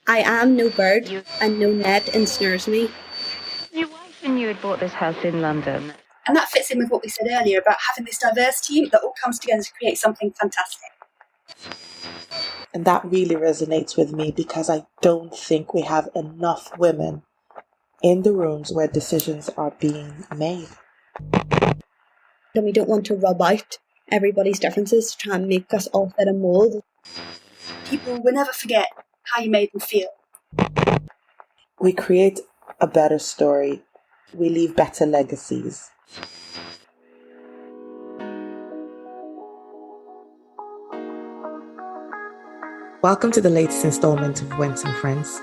I am no bird, and no net ensnares me. Your wife and you had bought this house in London. And that fits in with what we said earlier about having this diverse team that all comes together to create something fantastic. And that really resonates with me because I don't think we have enough women in the rooms where decisions are being made. And we don't want to rub out everybody's differences to try and make us all fit a mould. People will never forget how you made them feel. We create a better story. We leave better legacies. Welcome to the latest installment of Wents and Friends.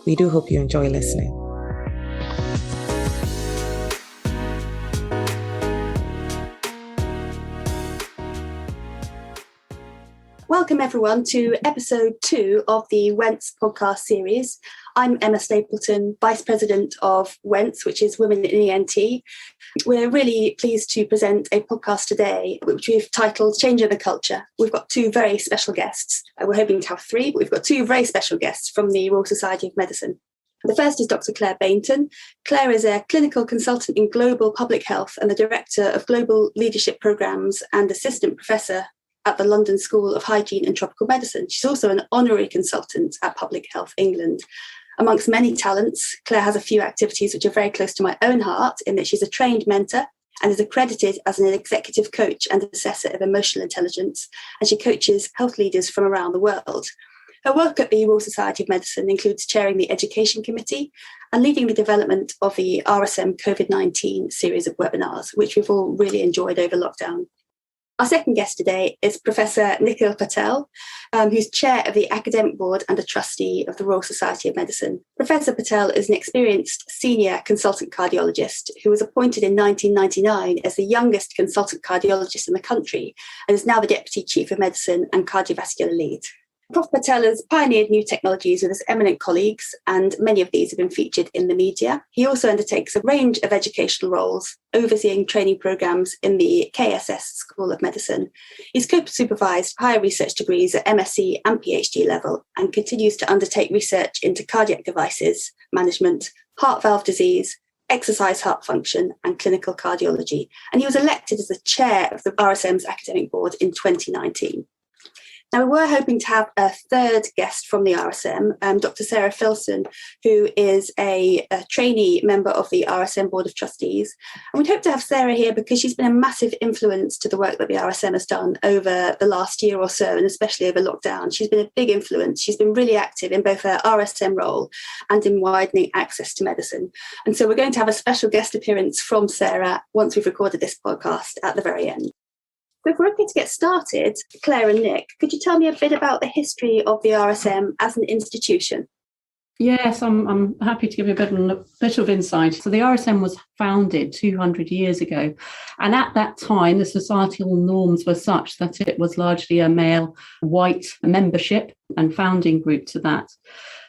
We do hope you enjoy listening. Welcome everyone to episode 2 of the Wents podcast series. I'm Emma Stapleton, Vice President of Wents, which is Women in ENT. We're really pleased to present a podcast today, which we've titled Changing the Culture. We've got 2 very special guests. We're hoping to have 3, but we've got 2 very special guests from the Royal Society of Medicine. The first is Dr. Claire Bayntun. Claire is a clinical consultant in global public health and the Director of Global Leadership Programmes and Assistant Professor at the London School of Hygiene and Tropical Medicine. She's also an honorary consultant at Public Health England. Amongst many talents, Claire has a few activities which are very close to my own heart in that she's a trained mentor and is accredited as an executive coach and assessor of emotional intelligence, and she coaches health leaders from around the world. Her work at the Royal Society of Medicine includes chairing the Education Committee and leading the development of the RSM COVID-19 series of webinars, which we've all really enjoyed over lockdown. Our second guest today is Professor Nikhil Patel, who's chair of the academic board and a trustee of the Royal Society of Medicine. Professor Patel is an experienced senior consultant cardiologist who was appointed in 1999 as the youngest consultant cardiologist in the country and is now the Deputy Chief of Medicine and Cardiovascular Lead. Prof. Patel has pioneered new technologies with his eminent colleagues, and many of these have been featured in the media. He also undertakes a range of educational roles, overseeing training programmes in the KSS School of Medicine. He's co-supervised higher research degrees at MSc and PhD level and continues to undertake research into cardiac devices, management, heart valve disease, exercise heart function and clinical cardiology. And he was elected as the chair of the RSM's academic board in 2019. Now, we were hoping to have a third guest from the RSM, Dr. Sarah Filson, who is a trainee member of the RSM Board of Trustees. And we'd hope to have Sarah here because she's been a massive influence to the work that the RSM has done over the last year or so, and especially over lockdown. She's been a big influence. She's been really active in both her RSM role and in widening access to medicine. And so we're going to have a special guest appearance from Sarah once we've recorded this podcast at the very end. So if we're okay to get started, Claire and Nick, could you tell me a bit about the history of the RSM as an institution? Yes, I'm happy to give you a bit of insight. So the RSM was founded 200 years ago. And at that time, the societal norms were such that it was largely a male white membership and founding group to that.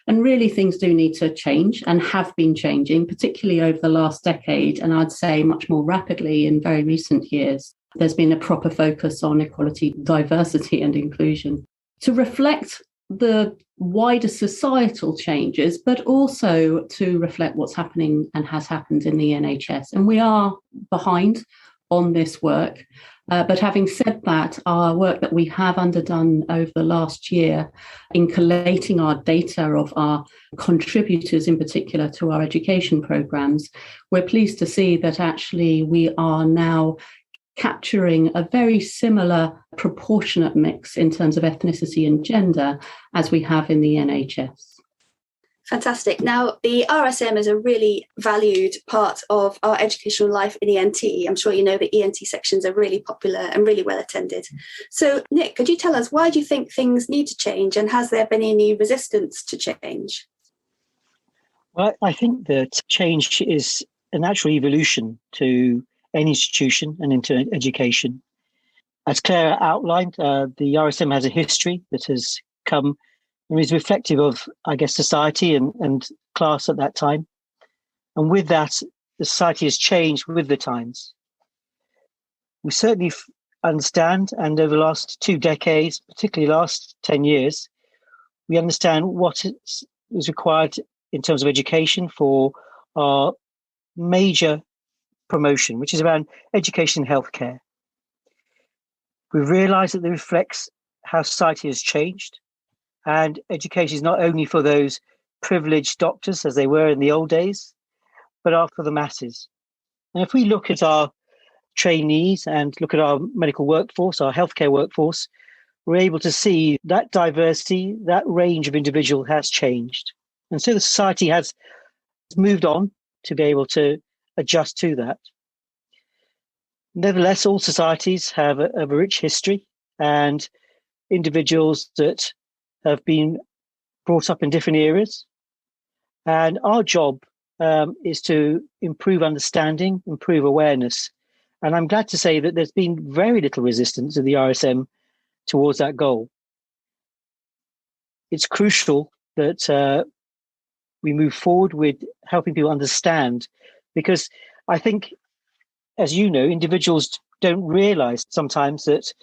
And really things do need to change and have been changing, particularly over the last decade, and I'd say much more rapidly in very recent years. There's been a proper focus on equality, diversity and inclusion to reflect the wider societal changes, but also to reflect what's happening and has happened in the NHS. And we are behind on this work. But having said that, our work that we have underdone over the last year in collating our data of our contributors, in particular to our education programmes, we're pleased to see that actually we are now capturing a very similar proportionate mix in terms of ethnicity and gender as we have in the NHS. Fantastic. Now, the RSM is a really valued part of our educational life in ENT. I'm sure you know the ENT sections are really popular and really well attended. So, Nick, could you tell us why do you think things need to change and has there been any resistance to change? Well, I think that change is a natural evolution to any institution and into education. As Claire outlined, the RSM has a history that has come and is reflective of, I guess, society and class at that time. And with that, the society has changed with the times. We certainly understand, and over the last 2 decades, particularly last 10 years, we understand what is required in terms of education for our major promotion, which is around education and healthcare. We've realised that it reflects how society has changed, and education is not only for those privileged doctors as they were in the old days, but are for the masses. And if we look at our trainees and look at our medical workforce, our healthcare workforce, we're able to see that diversity, that range of individual has changed. And so the society has moved on to be able to adjust to that. Nevertheless, all societies have a rich history and individuals that have been brought up in different eras. And our job is to improve understanding, improve awareness. And I'm glad to say that there's been very little resistance in the RSM towards that goal. It's crucial that we move forward with helping people understand, because I think, as you know, individuals don't realize sometimes that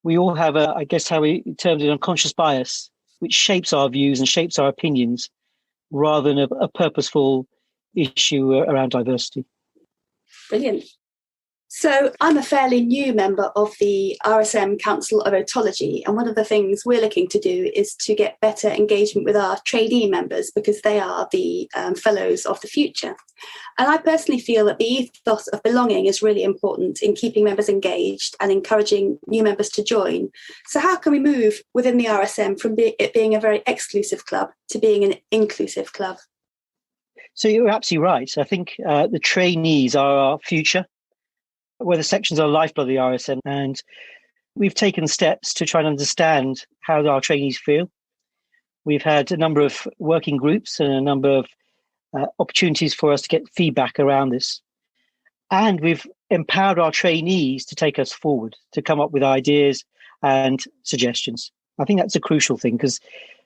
we all have I guess how we termed it, unconscious bias, which shapes our views and shapes our opinions rather than a purposeful issue around diversity. Brilliant. So I'm a fairly new member of the RSM Council of Otology, and one of the things we're looking to do is to get better engagement with our trainee members, because they are the fellows of the future. And I personally feel that the ethos of belonging is really important in keeping members engaged and encouraging new members to join. So how can we move within the RSM from it being a very exclusive club to being an inclusive club? So you're absolutely right. I think the trainees are our future, where the sections are lifeblood of the RSM, and we've taken steps to try and understand how our trainees feel. We've had a number of working groups and a number of opportunities for us to get feedback around this. And we've empowered our trainees to take us forward, to come up with ideas and suggestions. I think that's a crucial thing, because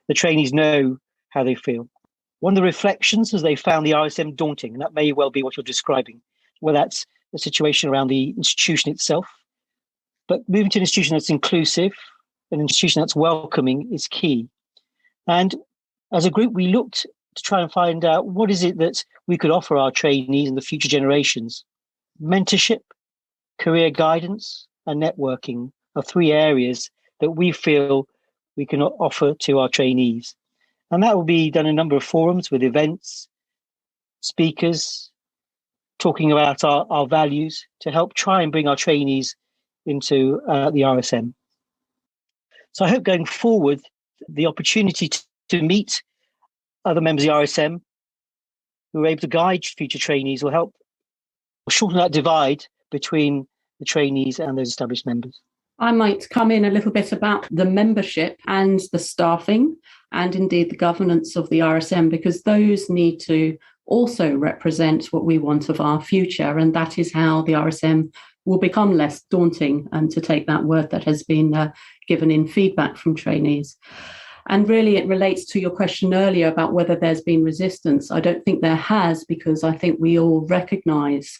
the trainees know how they feel. One of the reflections is they found the RSM daunting, and that may well be what you're describing, whether that's the situation around the institution itself. But moving to an institution that's inclusive, an institution that's welcoming, is key. And as a group, we looked to try and find out what is it that we could offer our trainees and the future generations. Mentorship, career guidance, and networking are three areas that we feel we can offer to our trainees. And that will be done in a number of forums with events, speakers, talking about our values to help try and bring our trainees into the RSM. So I hope going forward, the opportunity to meet other members of the RSM who are able to guide future trainees will help shorten that divide between the trainees and those established members. I might come in a little bit about the membership and the staffing and indeed the governance of the RSM, because those need to also represent what we want of our future, and that is how the RSM will become less daunting, and to take that word that has been given in feedback from trainees. And really it relates to your question earlier about whether there's been resistance. I don't think there has, because I think we all recognise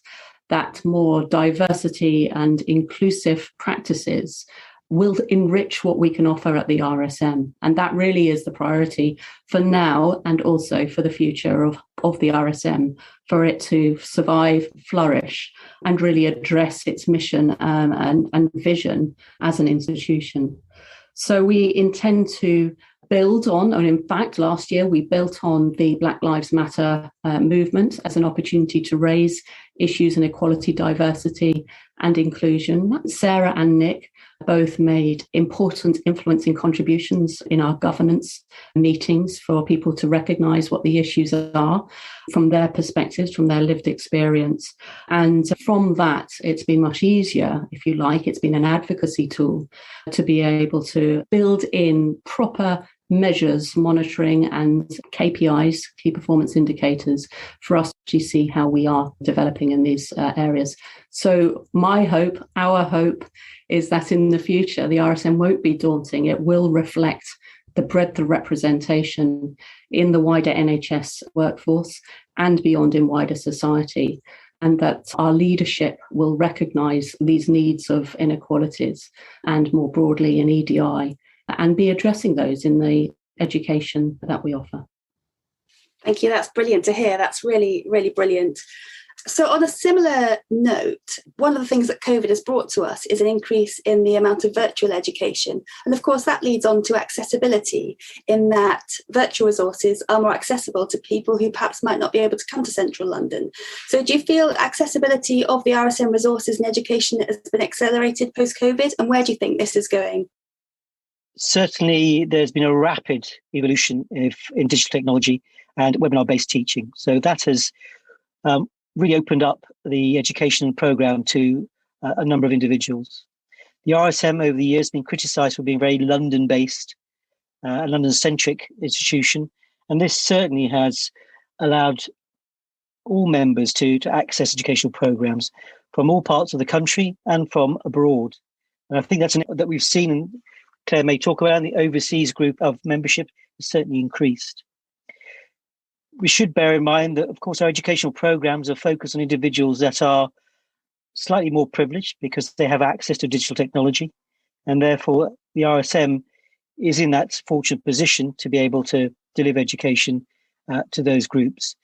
that more diversity and inclusive practices will enrich what we can offer at the RSM. And that really is the priority for now and also for the future of the RSM, for it to survive, flourish, and really address its mission and vision as an institution. So we intend to build on, and in fact, last year we built on the Black Lives Matter movement as an opportunity to raise issues in equality, diversity and inclusion. Sarah and Nick both made important influencing contributions in our governance meetings for people to recognise what the issues are from their perspectives, from their lived experience. And from that, it's been much easier, if you like, it's been an advocacy tool to be able to build in proper measures, monitoring and KPIs, key performance indicators, for us to see how we are developing in these areas. So my hope, our hope, is that in the future, the RSM won't be daunting. It will reflect the breadth of representation in the wider NHS workforce and beyond in wider society, and that our leadership will recognise these needs of inequalities and more broadly in EDI, and be addressing those in the education that we offer. Thank you. That's brilliant to hear. That's really, really brilliant. So on a similar note, one of the things that COVID has brought to us is an increase in the amount of virtual education. And of course, that leads on to accessibility, in that virtual resources are more accessible to people who perhaps might not be able to come to central London. So do you feel accessibility of the RSM resources in education has been accelerated post-COVID? And where do you think this is going? Certainly, there's been a rapid evolution in digital technology and webinar-based teaching. So that has really opened up the education program to a number of individuals. The RSM over the years has been criticised for being very London-based, a London-centric institution, and this certainly has allowed all members to access educational programs from all parts of the country and from abroad. And I think that's that we've seen, and Claire may talk about, the overseas group of membership has certainly increased. We should bear in mind that, of course, our educational programs are focused on individuals that are slightly more privileged because they have access to digital technology. And therefore, the RSM is in that fortunate position to be able to deliver education to those groups.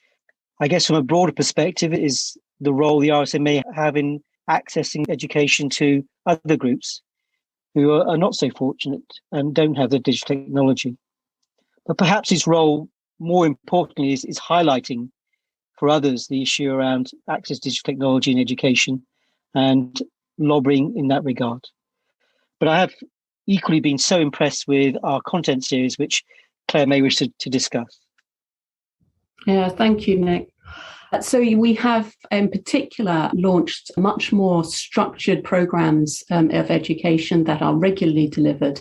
I guess from a broader perspective is the role the RSM may have in accessing education to other groups who are not so fortunate and don't have the digital technology. But perhaps its role, more importantly, is highlighting for others the issue around access to digital technology in education and lobbying in that regard. But I have equally been so impressed with our content series, which Claire may wish to discuss. Yeah, thank you, Nick. So we have in particular launched much more structured programs of education that are regularly delivered,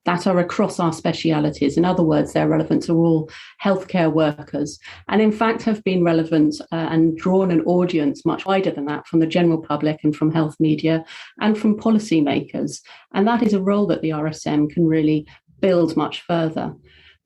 that are across our specialities. In other words, they're relevant to all healthcare workers, and in fact have been relevant and drawn an audience much wider than that from the general public and from health media and from policymakers. And that is a role that the RSM can really build much further.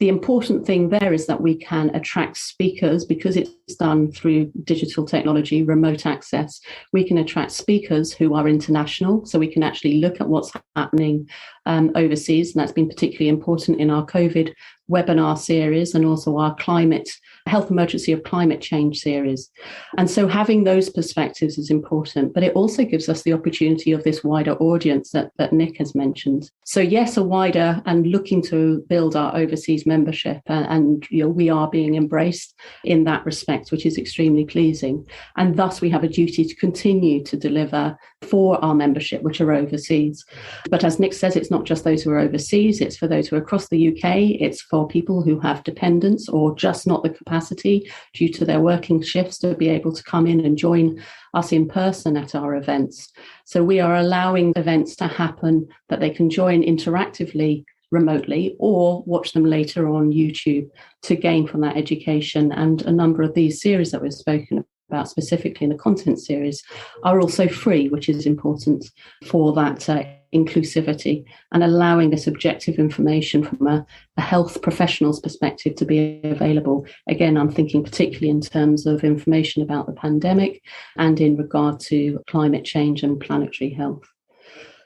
The important thing there is that we can attract speakers because it's done through digital technology, remote access. We can attract speakers who are international, so we can actually look at what's happening overseas. And that's been particularly important in our COVID webinar series and also our health emergency of climate change series. And so having those perspectives is important, but it also gives us the opportunity of this wider audience that Nick has mentioned. So yes, a wider and looking to build our overseas membership, and we are being embraced in that respect, which is extremely pleasing. And thus we have a duty to continue to deliver for our membership, which are overseas. But as Nick says, it's not just those who are overseas, it's for those who are across the UK, it's for people who have dependents or just not the capacity due to their working shifts to be able to come in and join us in person at our events. So we are allowing events to happen that they can join interactively remotely or watch them later on YouTube to gain from that education. And a number of these series that we've spoken about specifically in the content series are also free, which is important for that inclusivity and allowing this objective information from a health professional's perspective to be available. Again, I'm thinking particularly in terms of information about the pandemic and in regard to climate change and planetary health.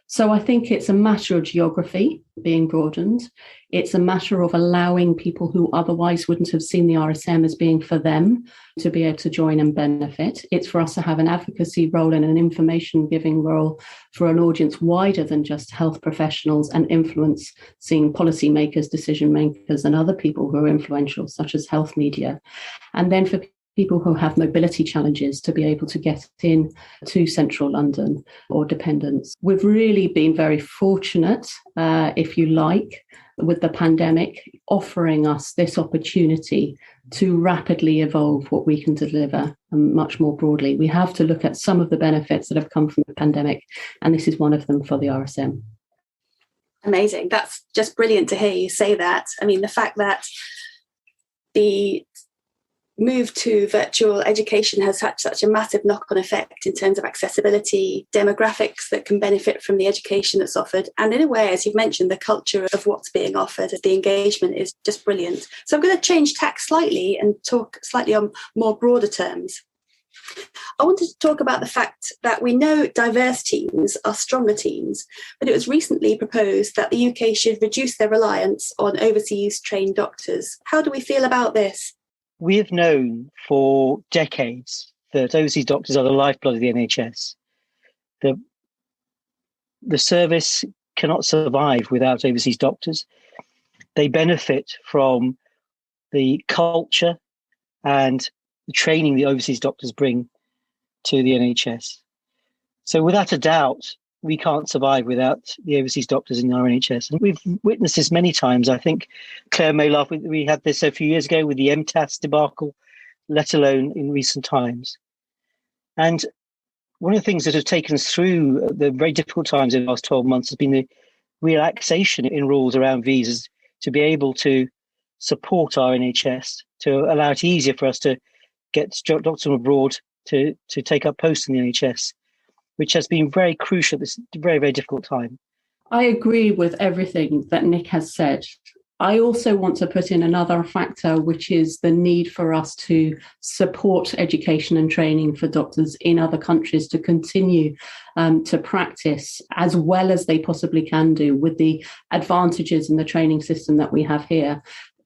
So I think it's a matter of geography being broadened. It's a matter of allowing people who otherwise wouldn't have seen the RSM as being for them to be able to join and benefit. It's for us to have an advocacy role and an information giving role for an audience wider than just health professionals and influencing policymakers, decision makers, and other people who are influential, such as health media. And then for people who have mobility challenges to be able to get in to central London or dependents. We've really been very fortunate, if you like, with the pandemic, offering us this opportunity to rapidly evolve what we can deliver much more broadly. We have to look at some of the benefits that have come from the pandemic, and this is one of them for the RSM. Amazing. That's just brilliant to hear you say that. I mean, the fact that the move to virtual education has had such a massive knock-on effect in terms of accessibility, demographics that can benefit from the education that's offered, and in a way, as you've mentioned, the culture of what's being offered, the engagement is just brilliant. So I'm going to change tack slightly and talk slightly on more broader terms. I wanted to talk about the fact that we know diverse teams are stronger teams, but it was recently proposed that the UK should reduce their reliance on overseas trained doctors. How do we feel about this? We have known for decades that overseas doctors are the lifeblood of the NHS. The service cannot survive without overseas doctors. They benefit from the culture and the training the overseas doctors bring to the NHS. So without a doubt, we can't survive without the overseas doctors in our NHS. And we've witnessed this many times. I think Claire may laugh. We had this a few years ago with the MTAS debacle, let alone in recent times. And one of the things that have taken us through the very difficult times in the last 12 months has been the relaxation in rules around visas to be able to support our NHS, to allow it easier for us to get doctors from abroad to take up posts in the NHS, which has been very crucial at this very, very difficult time. I agree with everything that Nick has said. I also want to put in another factor, which is the need for us to support education and training for doctors in other countries to continue to practice as well as they possibly can do with the advantages in the training system that we have here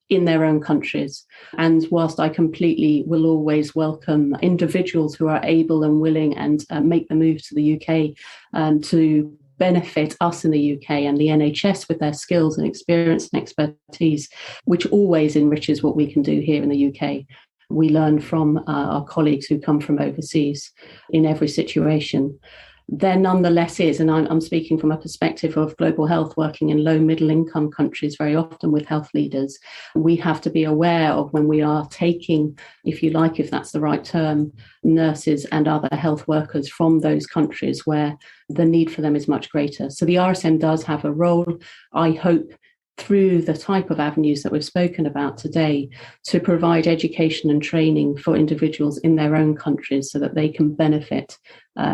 in their own countries. And whilst I completely will always welcome individuals who are able and willing and make the move to the UK to benefit us in the UK and the NHS with their skills and experience and expertise, which always enriches what we can do here in the UK. We learn from our colleagues who come from overseas in every situation. There nonetheless is, and I'm speaking from a perspective of global health, working in low middle income countries very often with health leaders, we have to be aware of when we are taking, if you like, if that's the right term, nurses and other health workers from those countries where the need for them is much greater. So the RSM does have a role, I hope, through the type of avenues that we've spoken about today, to provide education and training for individuals in their own countries so that they can benefit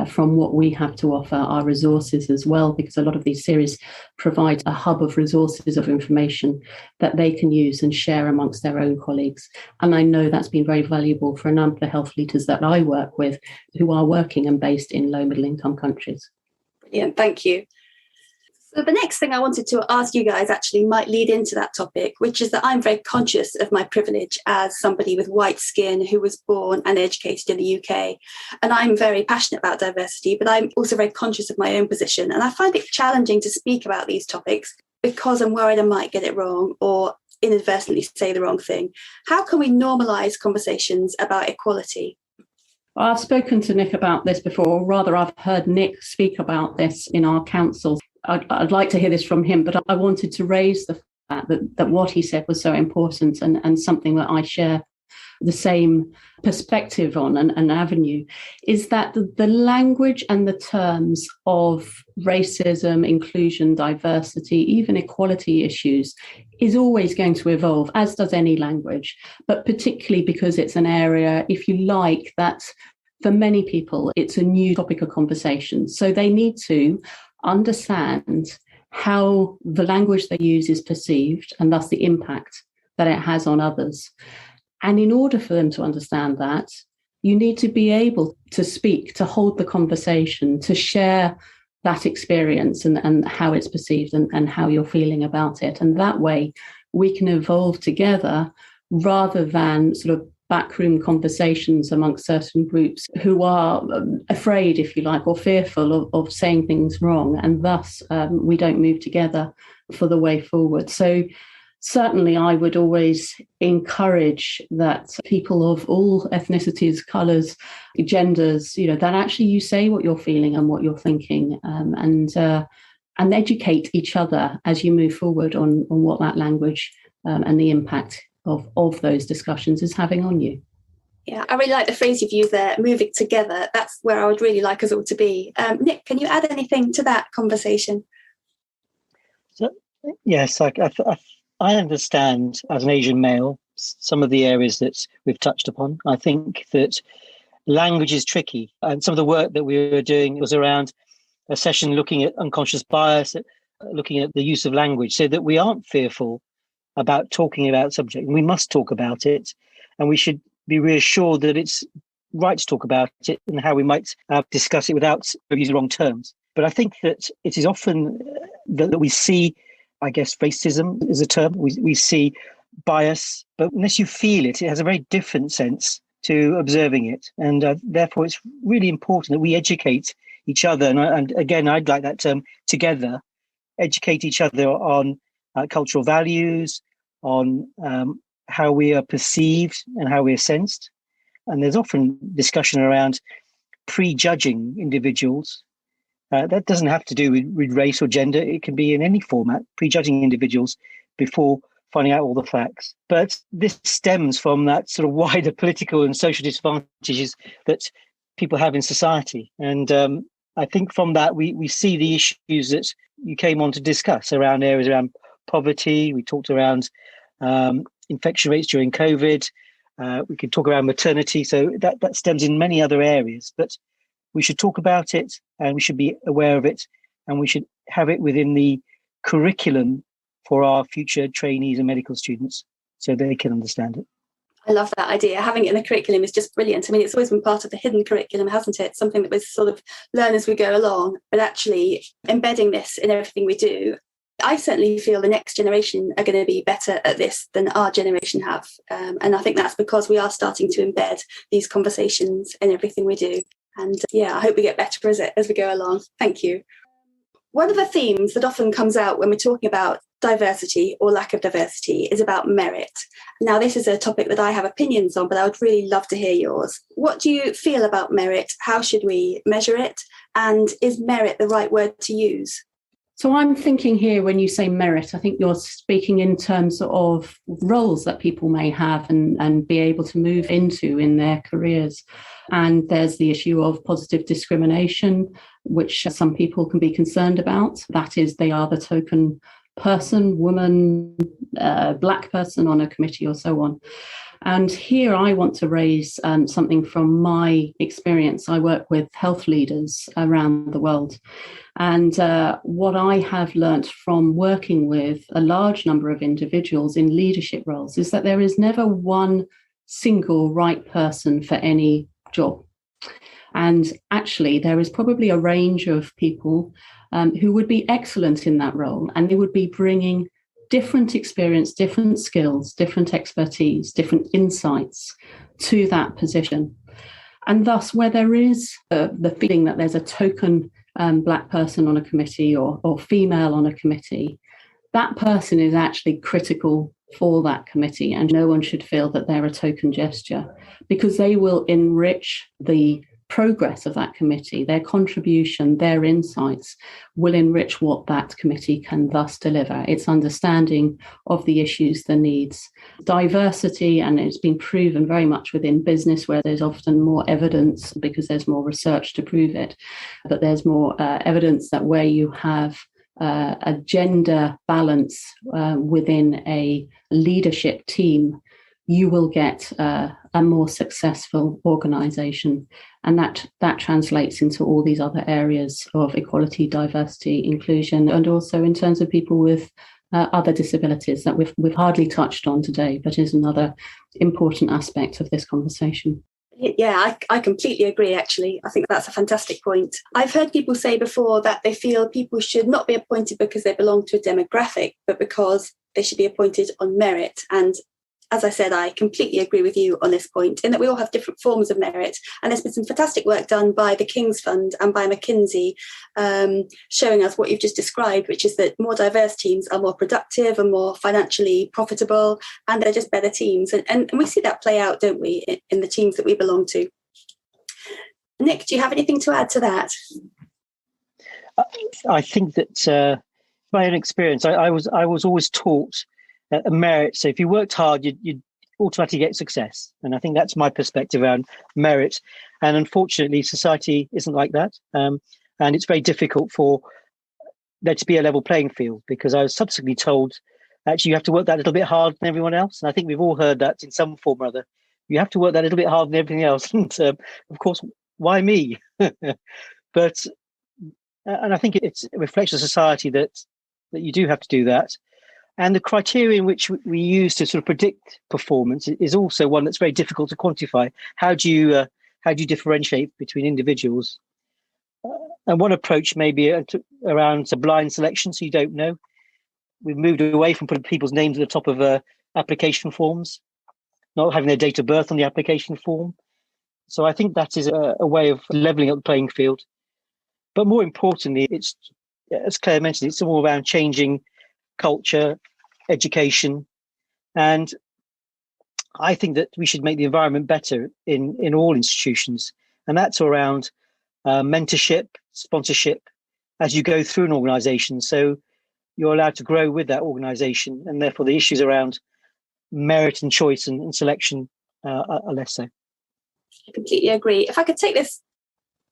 from what we have to offer, our resources as well, because a lot of these series provide a hub of resources of information that they can use and share amongst their own colleagues. And I know that's been very valuable for a number of health leaders that I work with who are working and based in low middle income countries. Brilliant, thank you. So the next thing I wanted to ask you guys actually might lead into that topic, which is that I'm very conscious of my privilege as somebody with white skin who was born and educated in the UK. And I'm very passionate about diversity, but I'm also very conscious of my own position. And I find it challenging to speak about these topics because I'm worried I might get it wrong or inadvertently say the wrong thing. How can we normalise conversations about equality? I've spoken to Nick about this before, or rather I've heard Nick speak about this in our council. I'd like to hear this from him, but I wanted to raise the fact that what he said was so important and something that I share the same perspective on and avenue, is that the language and the terms of racism, inclusion, diversity, even equality issues is always going to evolve, as does any language, but particularly because it's an area, if you like, that for many people, it's a new topic of conversation. So they need to understand how the language they use is perceived and thus the impact that it has on others. And in order for them to understand that, you need to be able to speak, to hold the conversation, to share that experience and how it's perceived and how you're feeling about it. And that way we can evolve together rather than sort of backroom conversations amongst certain groups who are afraid, if you like, or fearful of saying things wrong. And thus we don't move together for the way forward. So certainly I would always encourage that people of all ethnicities, colours, genders, that actually you say what you're feeling and what you're thinking and educate each other as you move forward on what that language and the impact of those discussions is having on you. Yeah, I really like the phrase you've used there, moving together. That's where I would really like us all to be. Nick, can you add anything to that conversation? So, yes, I understand as an Asian male some of the areas that we've touched upon. I think that language is tricky. And some of the work that we were doing was around a session looking at unconscious bias, looking at the use of language so that we aren't fearful about talking about subject. We must talk about it, and we should be reassured that it's right to talk about it and how we might discuss it without using the wrong terms. But I think that it is often that we see, I guess, racism is a term. We see bias, but unless you feel it, it has a very different sense to observing it. And therefore, it's really important that we educate each other. And again, I'd like that term together, educate each other on cultural values, on how we are perceived and how we are sensed. And there's often discussion around prejudging individuals. That doesn't have to do with race or gender. It can be in any format, prejudging individuals before finding out all the facts. But this stems from that sort of wider political and social disadvantages that people have in society. And I think from that, we see the issues that you came on to discuss around areas around poverty. We talked around infection rates during COVID. We can talk around maternity. So that stems in many other areas. But we should talk about it, and we should be aware of it, and we should have it within the curriculum for our future trainees and medical students so they can understand it. I love that idea. Having it in the curriculum is just brilliant. I mean, it's always been part of the hidden curriculum, hasn't it? Something that we sort of learn as we go along, but actually embedding this in everything we do. I certainly feel the next generation are going to be better at this than our generation have. And I think that's because we are starting to embed these conversations in everything we do. And I hope we get better as we go along. Thank you. One of the themes that often comes out when we're talking about diversity or lack of diversity is about merit. Now, this is a topic that I have opinions on, but I would really love to hear yours. What do you feel about merit? How should we measure it? And is merit the right word to use? So I'm thinking here, when you say merit, I think you're speaking in terms of roles that people may have and be able to move into in their careers. And there's the issue of positive discrimination, which some people can be concerned about. That is, they are the token person, woman, black person on a committee or so on. And here I want to raise something from my experience. I work with health leaders around the world. And what I have learnt from working with a large number of individuals in leadership roles is that there is never one single right person for any job. And actually, there is probably a range of people who would be excellent in that role, and they would be bringing different experience, different skills, different expertise, different insights to that position. And thus, where there is the feeling that there's a token black person on a committee or female on a committee, that person is actually critical for that committee, and no one should feel that they're a token gesture, because they will enrich the progress of that committee. Their contribution, their insights will enrich what that committee can thus deliver. Its understanding of the issues, the needs. Diversity, and it's been proven very much within business, where there's often more evidence because there's more research to prove it, but there's more evidence that where you have a gender balance within a leadership team, you will get a more successful organisation. And that translates into all these other areas of equality, diversity, inclusion, and also in terms of people with other disabilities that we've hardly touched on today, but is another important aspect of this conversation. Yeah, I completely agree, actually. I think that's a fantastic point. I've heard people say before that they feel people should not be appointed because they belong to a demographic, but because they should be appointed on merit. And as I said, I completely agree with you on this point, in that we all have different forms of merit. And there's been some fantastic work done by the King's Fund and by McKinsey, showing us what you've just described, which is that more diverse teams are more productive and more financially profitable, and they're just better teams. And we see that play out, don't we, in the teams that we belong to. Nick, do you have anything to add to that? I think that my own experience, I was always taught a merit. So if you worked hard, you'd automatically get success. And I think that's my perspective around merit. And unfortunately, society isn't like that. And it's very difficult for there to be a level playing field, because I was subsequently told, actually, you have to work that little bit harder than everyone else. And I think we've all heard that in some form or other. You have to work that little bit harder than everything else. And of course, why me? But and I think it's a reflection of society that you do have to do that. And the criteria in which we use to sort of predict performance is also one that's very difficult to quantify. How do you differentiate between individuals? And one approach may be around blind selection, so you don't know. We've moved away from putting people's names at the top of application forms, not having their date of birth on the application form. So I think that is a way of levelling up the playing field. But more importantly, it's, as Claire mentioned, it's all around changing culture, education. And I think that we should make the environment better in all institutions. And that's around mentorship, sponsorship, as you go through an organisation. So you're allowed to grow with that organisation. And therefore, the issues around merit and choice and selection are less so. I completely agree. If I could take this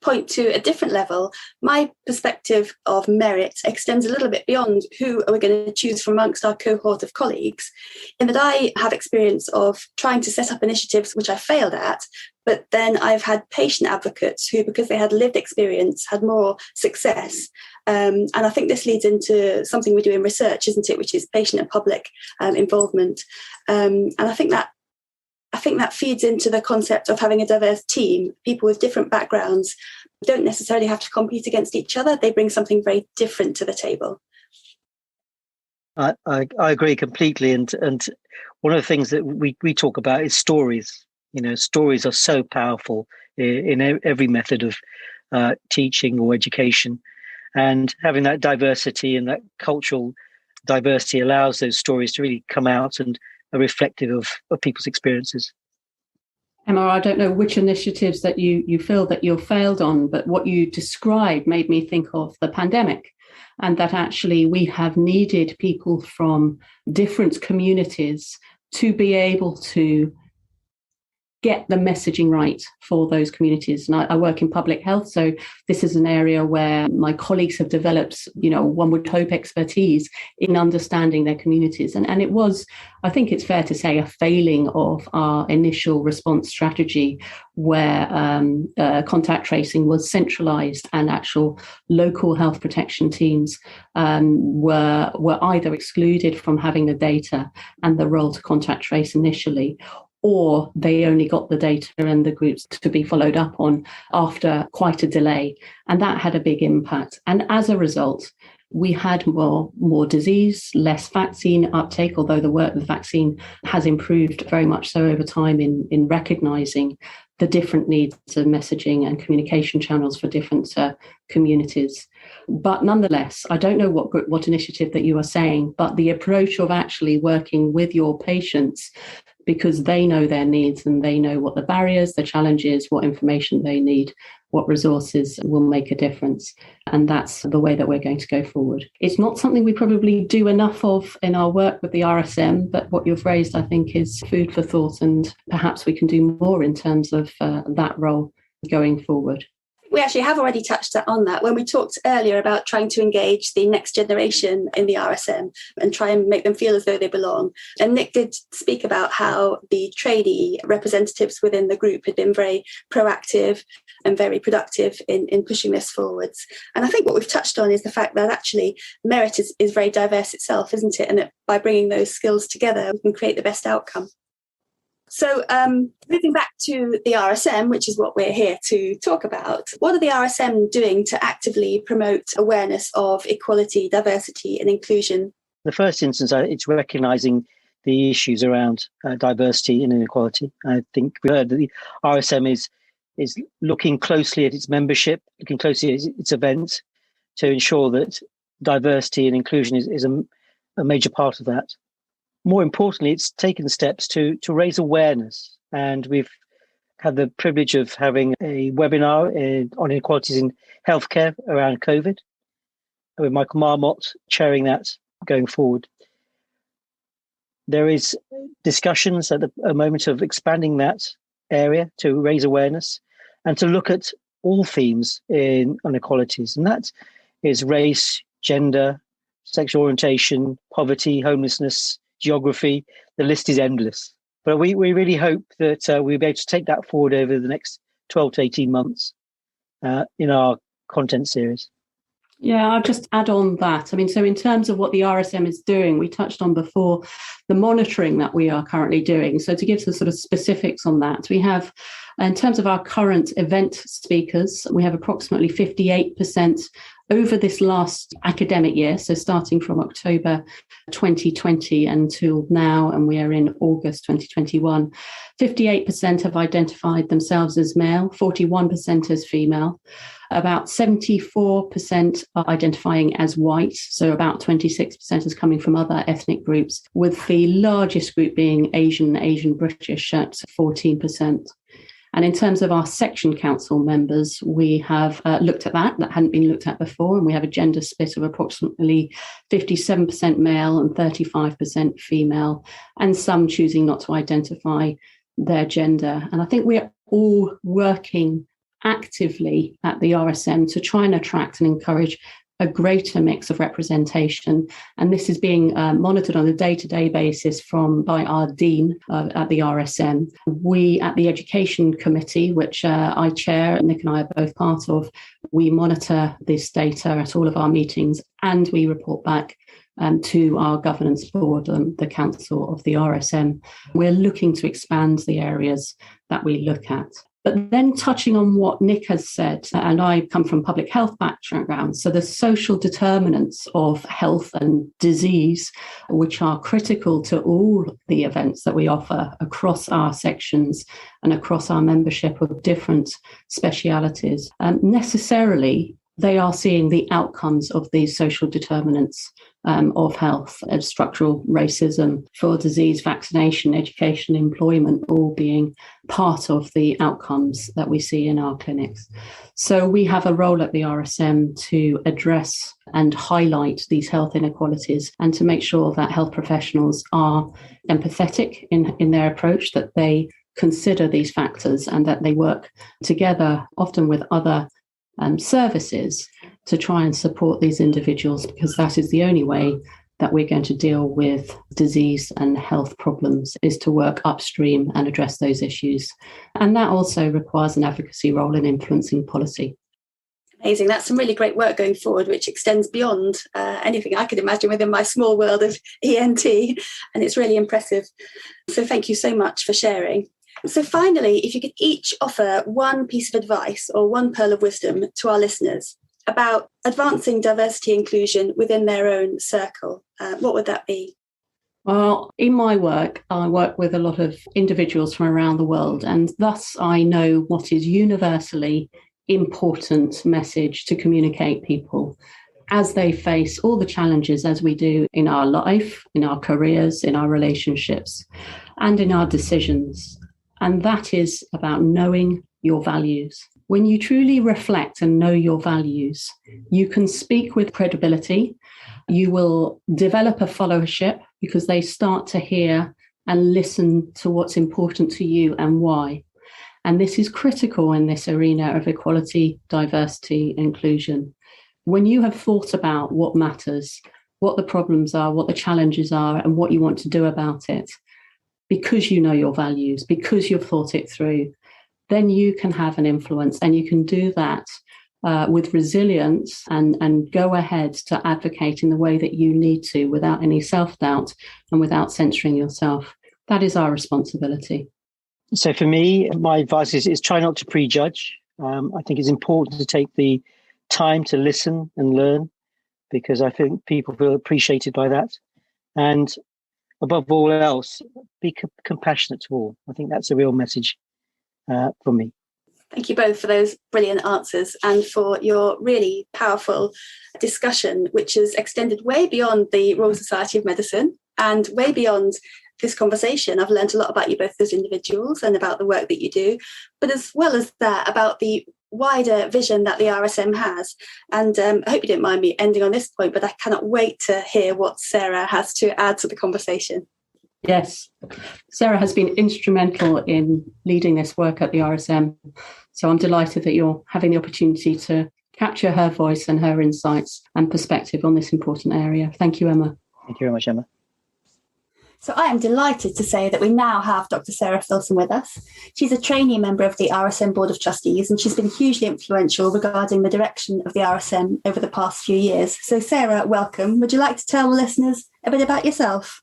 point to a different level, my perspective of merit extends a little bit beyond who are we going to choose from amongst our cohort of colleagues, in that I have experience of trying to set up initiatives which I failed at, but then I've had patient advocates who, because they had lived experience, had more success. And I think this leads into something we do in research, isn't it, which is patient and public involvement. And I think that feeds into the concept of having a diverse team. People with different backgrounds don't necessarily have to compete against each other. They bring something very different to the table. I agree completely. And one of the things that we talk about is stories. You know, stories are so powerful in every method of teaching or education. And having that diversity and that cultural diversity allows those stories to really come out and are reflective of people's experiences. Emma, I don't know which initiatives that you feel that you've failed on, but what you described made me think of the pandemic, and that actually we have needed people from different communities to be able to get the messaging right for those communities. And I work in public health, so this is an area where my colleagues have developed, one would hope, expertise in understanding their communities. And it was, I think it's fair to say, a failing of our initial response strategy, where contact tracing was centralised and actual local health protection teams were either excluded from having the data and the role to contact trace initially, or they only got the data and the groups to be followed up on after quite a delay. And that had a big impact. And as a result, we had more disease, less vaccine uptake, although the work with vaccine has improved very much so over time in recognising the different needs of messaging and communication channels for different communities. But nonetheless, I don't know what initiative that you are saying, but the approach of actually working with your patients, because they know their needs and they know what the barriers, the challenges, what information they need, what resources will make a difference. And that's the way that we're going to go forward. It's not something we probably do enough of in our work with the RSM, but what you've raised, I think, is food for thought, and perhaps we can do more in terms of that role going forward. We actually have already touched on that when we talked earlier about trying to engage the next generation in the RSM and try and make them feel as though they belong. And Nick did speak about how the trainee representatives within the group had been very proactive and very productive in pushing this forwards. And I think what we've touched on is the fact that actually merit is very diverse itself, isn't it? And that by bringing those skills together, we can create the best outcome. So moving back to the RSM, which is what we're here to talk about, what are the RSM doing to actively promote awareness of equality, diversity and inclusion? The first instance, it's recognising the issues around diversity and inequality. I think we heard that the RSM is looking closely at its membership, looking closely at its events to ensure that diversity and inclusion is a major part of that. More importantly, it's taken steps to raise awareness. And we've had the privilege of having a webinar on inequalities in healthcare around COVID, with Michael Marmot chairing that going forward. There is discussions at a moment of expanding that area to raise awareness and to look at all themes on inequalities. And that is race, gender, sexual orientation, poverty, homelessness, geography. The list is endless. But we really hope that we'll be able to take that forward over the next 12 to 18 months in our content series. Yeah, I'll just add on that. I mean, so in terms of what the RSM is doing, we touched on before the monitoring that we are currently doing. So to give some sort of specifics on that, we have, in terms of our current event speakers, we have approximately 58% over this last academic year, so starting from October 2020 until now, and we are in August 2021, 58% have identified themselves as male, 41% as female. About 74% are identifying as white, so about 26% is coming from other ethnic groups, with the largest group being Asian British at 14%. And in terms of our section council members, we have looked at that hadn't been looked at before, and we have a gender split of approximately 57% male and 35% female, and some choosing not to identify their gender. And I think we're all working actively at the RSM to try and attract and encourage a greater mix of representation. And this is being monitored on a day-to-day basis by our Dean at the RSM. We at the Education Committee, which I chair, Nick and I are both part of, we monitor this data at all of our meetings, and we report back to our governance board, the council of the RSM. We're looking to expand the areas that we look at. But then touching on what Nick has said, and I come from public health background, so the social determinants of health and disease, which are critical to all the events that we offer across our sections and across our membership of different specialities, necessarily they are seeing the outcomes of these social determinants of health, structural racism, for disease, vaccination, education, employment, all being part of the outcomes that we see in our clinics. So we have a role at the RSM to address and highlight these health inequalities, and to make sure that health professionals are empathetic in their approach, that they consider these factors, and that they work together, often with other services, to try and support these individuals, because that is the only way that we're going to deal with disease and health problems, is to work upstream and address those issues. And that also requires an advocacy role in influencing policy. Amazing. That's some really great work going forward, which extends beyond anything I could imagine within my small world of ENT. And it's really impressive. So thank you so much for sharing. So finally, if you could each offer one piece of advice or one pearl of wisdom to our listeners about advancing diversity inclusion within their own circle, what would that be? Well, in my work, I work with a lot of individuals from around the world, and thus I know what is universally important message to communicate people as they face all the challenges, as we do in our life, in our careers, in our relationships, and in our decisions. And that is about knowing your values. When you truly reflect and know your values, you can speak with credibility. You will develop a followership, because they start to hear and listen to what's important to you and why. And this is critical in this arena of equality, diversity, inclusion. When you have thought about what matters, what the problems are, what the challenges are, and what you want to do about it, because you know your values, because you've thought it through, then you can have an influence, and you can do that with resilience and go ahead to advocate in the way that you need to, without any self-doubt and without censoring yourself. That is our responsibility. So for me, my advice is try not to prejudge. I think it's important to take the time to listen and learn, because I think people feel appreciated by that. And above all else, be compassionate to all. I think that's a real message for me. Thank you both for those brilliant answers, and for your really powerful discussion, which has extended way beyond the Royal Society of Medicine and way beyond this conversation. I've learned a lot about you both as individuals and about the work that you do, but as well as that, about the wider vision that the RSM has. And I hope you don't mind me ending on this point, but I cannot wait to hear what Sarah has to add to the conversation. Yes, Sarah has been instrumental in leading this work at the RSM. So I'm delighted that you're having the opportunity to capture her voice and her insights and perspective on this important area. Thank you, Emma. Thank you very much, Emma. So I am delighted to say that we now have Dr. Sarah Filson with us. She's a trainee member of the RSM Board of Trustees, and she's been hugely influential regarding the direction of the RSM over the past few years. So Sarah, welcome. Would you like to tell the listeners a bit about yourself?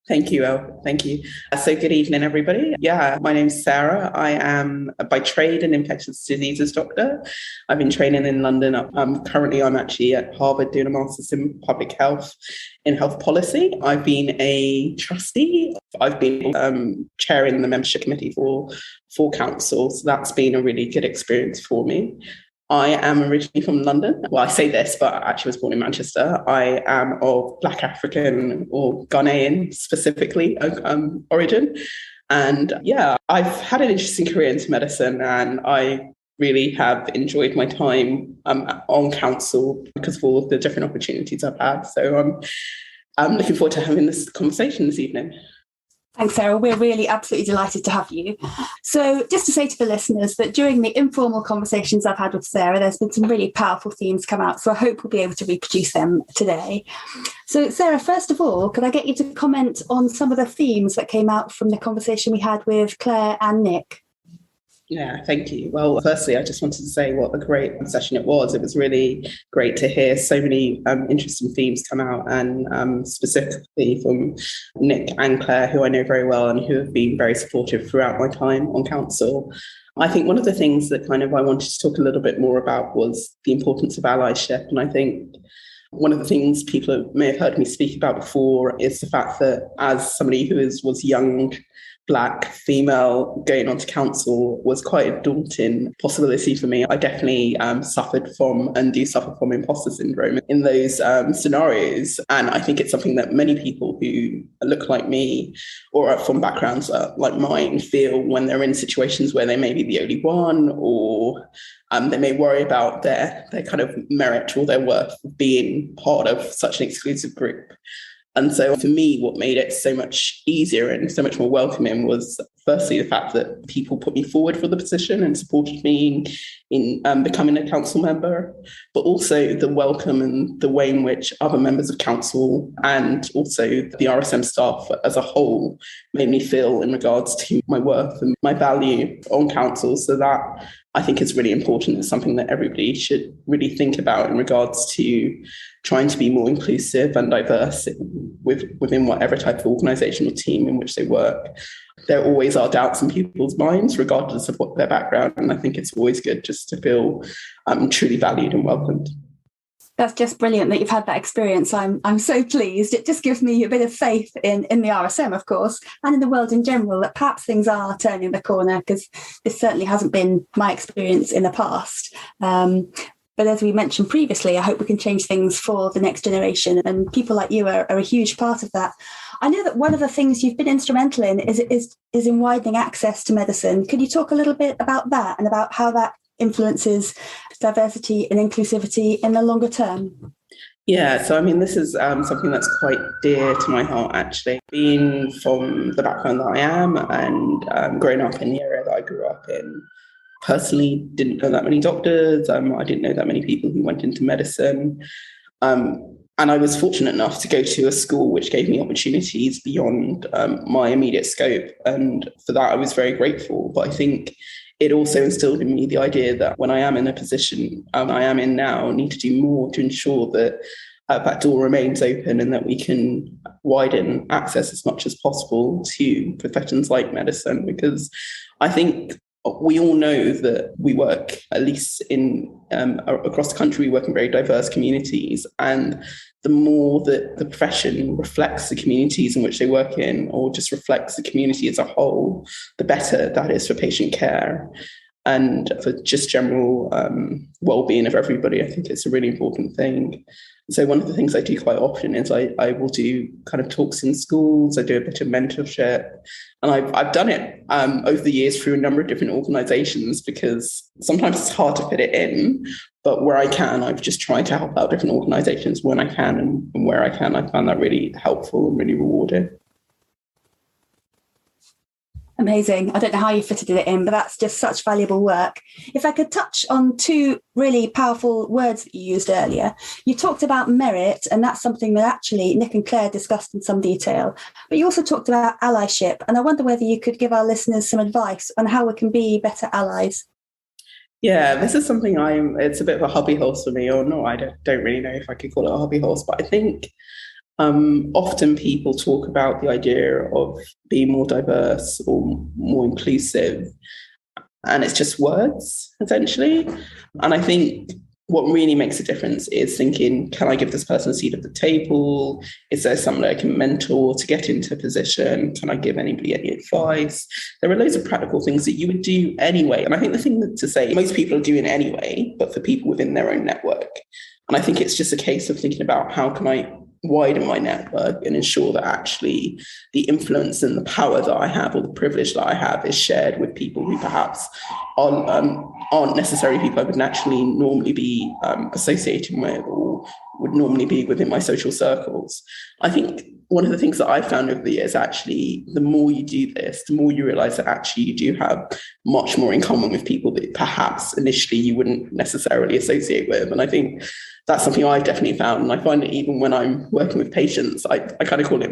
Thank you, Elle. Thank you. So good evening, everybody. Yeah, my name's Sarah. I am by trade an infectious diseases doctor. I've been training in London. I'm actually at Harvard doing a master's in public health in health policy. I've been a trustee. I've been chairing the membership committee for council. So that's been a really good experience for me. I am originally from London. Well, I say this, but I actually was born in Manchester. I am of Black African or Ghanaian specifically origin. And yeah, I've had an interesting career into medicine, and I really have enjoyed my time on council because of all of the different opportunities I've had. So I'm looking forward to having this conversation this evening. Thanks, Sarah. We're really absolutely delighted to have you. So just to say to the listeners that during the informal conversations I've had with Sarah, there's been some really powerful themes come out. So I hope we'll be able to reproduce them today. So Sarah, first of all, could I get you to comment on some of the themes that came out from the conversation we had with Claire and Nick? Yeah, thank you. Well, firstly, I just wanted to say what a great session it was. It was really great to hear so many interesting themes come out, and specifically from Nick and Claire, who I know very well and who have been very supportive throughout my time on council. I think one of the things that I wanted to talk a little bit more about was the importance of allyship. And I think one of the things people may have heard me speak about before is the fact that as somebody who was young, Black, female, going on to council was quite a daunting possibility for me. I definitely suffered from and do suffer from imposter syndrome in those scenarios. And I think it's something that many people who look like me or are from backgrounds like mine feel when they're in situations where they may be the only one, or they may worry about their kind of merit or their worth of being part of such an exclusive group. And so for me, what made it so much easier and so much more welcoming was firstly the fact that people put me forward for the position and supported me in becoming a council member, but also the welcome and the way in which other members of council and also the RSM staff as a whole made me feel in regards to my worth and my value on council. So that I think is really important. It's something that everybody should really think about in regards to trying to be more inclusive and diverse within whatever type of organisation or team in which they work. There always are doubts in people's minds, regardless of what their background. And I think it's always good just to feel truly valued and welcomed. That's just brilliant that you've had that experience. I'm so pleased. It just gives me a bit of faith in the RSM, of course, and in the world in general, that perhaps things are turning the corner, because this certainly hasn't been my experience in the past. But as we mentioned previously, I hope we can change things for the next generation, and people like you are a huge part of that. I know that one of the things you've been instrumental in is in widening access to medicine. Could you talk a little bit about that and about how that influences diversity and inclusivity in the longer term? Yeah, so I mean, this is something that's quite dear to my heart, actually. Being from the background that I am and growing up in the area that I grew up in, personally didn't know that many doctors. I didn't know that many people who went into medicine. And I was fortunate enough to go to a school which gave me opportunities beyond my immediate scope. And for that, I was very grateful. But I think it also instilled in me the idea that when I am in a position I am in now, I need to do more to ensure that that door remains open and that we can widen access as much as possible to professions like medicine. Because I think we all know that we work, at least in across the country, we work in very diverse communities. And the more that the profession reflects the communities in which they work in, or just reflects the community as a whole, the better that is for patient care and for just general well-being of everybody. I think it's a really important thing. So one of the things I do quite often is I will do kind of talks in schools. I do a bit of mentorship, and I've done it over the years through a number of different organisations, because sometimes it's hard to fit it in, but where I can, I've just tried to help out different organisations when I can, and where I can, I found that really helpful and really rewarding. Amazing. I don't know how you fitted it in, but that's just such valuable work. If I could touch on two really powerful words that you used earlier. You talked about merit, and that's something that actually Nick and Claire discussed in some detail. But you also talked about allyship, and I wonder whether you could give our listeners some advice on how we can be better allies. Yeah, this is something it's a bit of a hobby horse for me, or no, I don't really know if I could call it a hobby horse, but I think Often people talk about the idea of being more diverse or more inclusive, and it's just words, essentially. And I think what really makes a difference is thinking, can I give this person a seat at the table? Is there somebody I can mentor to get into a position? Can I give anybody any advice? There are loads of practical things that you would do anyway. And I think the thing to say, most people are doing anyway, but for people within their own network. And I think it's just a case of thinking about how can I widen my network and ensure that actually the influence and the power that I have or the privilege that I have is shared with people who perhaps aren't necessarily people I would naturally normally be associating with or would normally be within my social circles. I think one of the things that I've found over the years, actually, the more you do this, the more you realize that actually you do have much more in common with people that perhaps initially you wouldn't necessarily associate with. And I think that's something I've definitely found. And I find it even when I'm working with patients, I kind of call it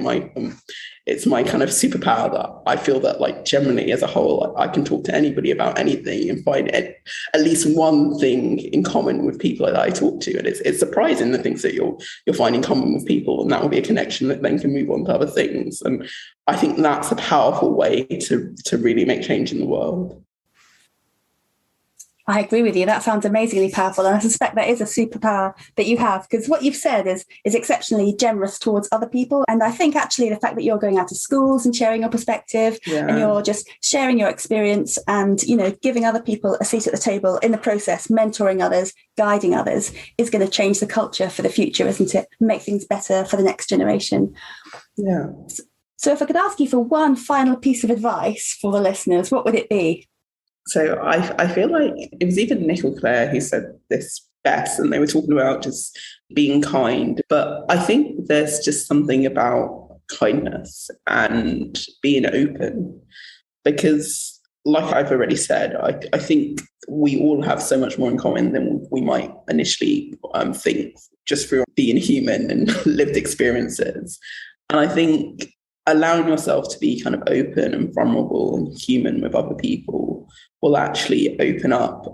it's my kind of superpower that I feel that like generally as a whole, I can talk to anybody about anything and find at least one thing in common with people that I talk to. And it's surprising the things that you'll find in common with people. And that will be a connection that then can move on to other things. And I think that's a powerful way to really make change in the world. I agree with you. That sounds amazingly powerful. And I suspect that is a superpower that you have, because what you've said is exceptionally generous towards other people. And I think actually the fact that you're going out to schools and sharing your perspective and you're just sharing your experience and, giving other people a seat at the table in the process, mentoring others, guiding others is going to change the culture for the future, isn't it? Make things better for the next generation. Yeah. So if I could ask you for one final piece of advice for the listeners, what would it be? So I feel like it was either Nick or Claire who said this best, and they were talking about just being kind. But I think there's just something about kindness and being open, because like I've already said, I think we all have so much more in common than we might initially think, just through being human and lived experiences. And I think allowing yourself to be kind of open and vulnerable and human with other people will actually open up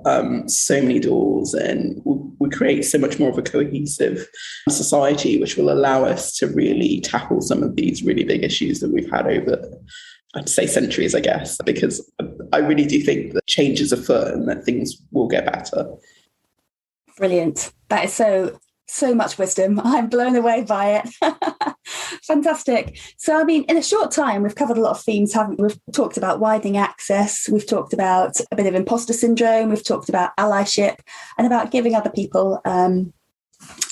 so many doors, and we create so much more of a cohesive society, which will allow us to really tackle some of these really big issues that we've had over, I'd say, centuries, I guess, because I really do think that change is afoot and that things will get better. Brilliant. That is so much wisdom. I'm blown away by it. Fantastic. So, I mean, in a short time, we've covered a lot of themes, haven't we? We've talked about widening access. We've talked about a bit of imposter syndrome. We've talked about allyship and about giving other people an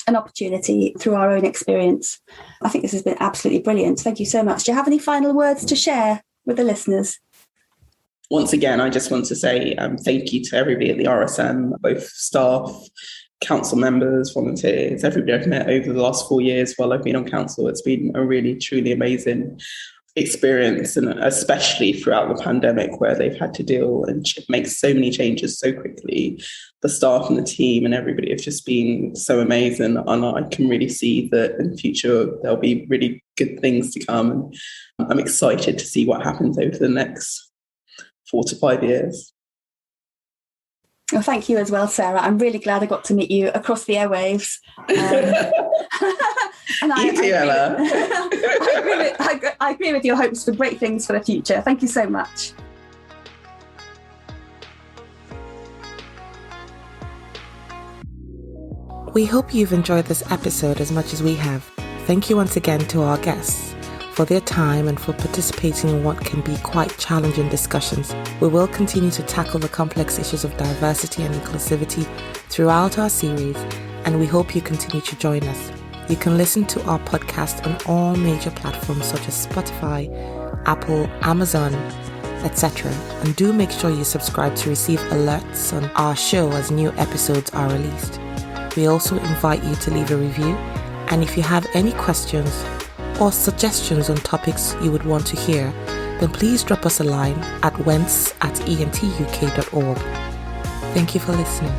opportunity through our own experience. I think this has been absolutely brilliant. Thank you so much. Do you have any final words to share with the listeners? Once again, I just want to say thank you to everybody at the RSM, both staff, council members, volunteers, everybody I've met over the last 4 years while I've been on council. It's been a really, truly amazing experience, and especially throughout the pandemic where they've had to deal and make so many changes so quickly. The staff and the team and everybody have just been so amazing, and I can really see that in the future there'll be really good things to come. And I'm excited to see what happens over the next 4 to 5 years. Well, thank you as well, Sarah. I'm really glad I got to meet you across the airwaves. And You too, Ella. I agree with your hopes for great things for the future. Thank you so much. We hope you've enjoyed this episode as much as we have. Thank you once again to our guests for their time and for participating in what can be quite challenging discussions. We will continue to tackle the complex issues of diversity and inclusivity throughout our series, and we hope you continue to join us. You can listen to our podcast on all major platforms such as Spotify, Apple, Amazon, etc. And do make sure you subscribe to receive alerts on our show as new episodes are released. We also invite you to leave a review, and if you have any questions or suggestions on topics you would want to hear, then please drop us a line at wents@entuk.org. Thank you for listening.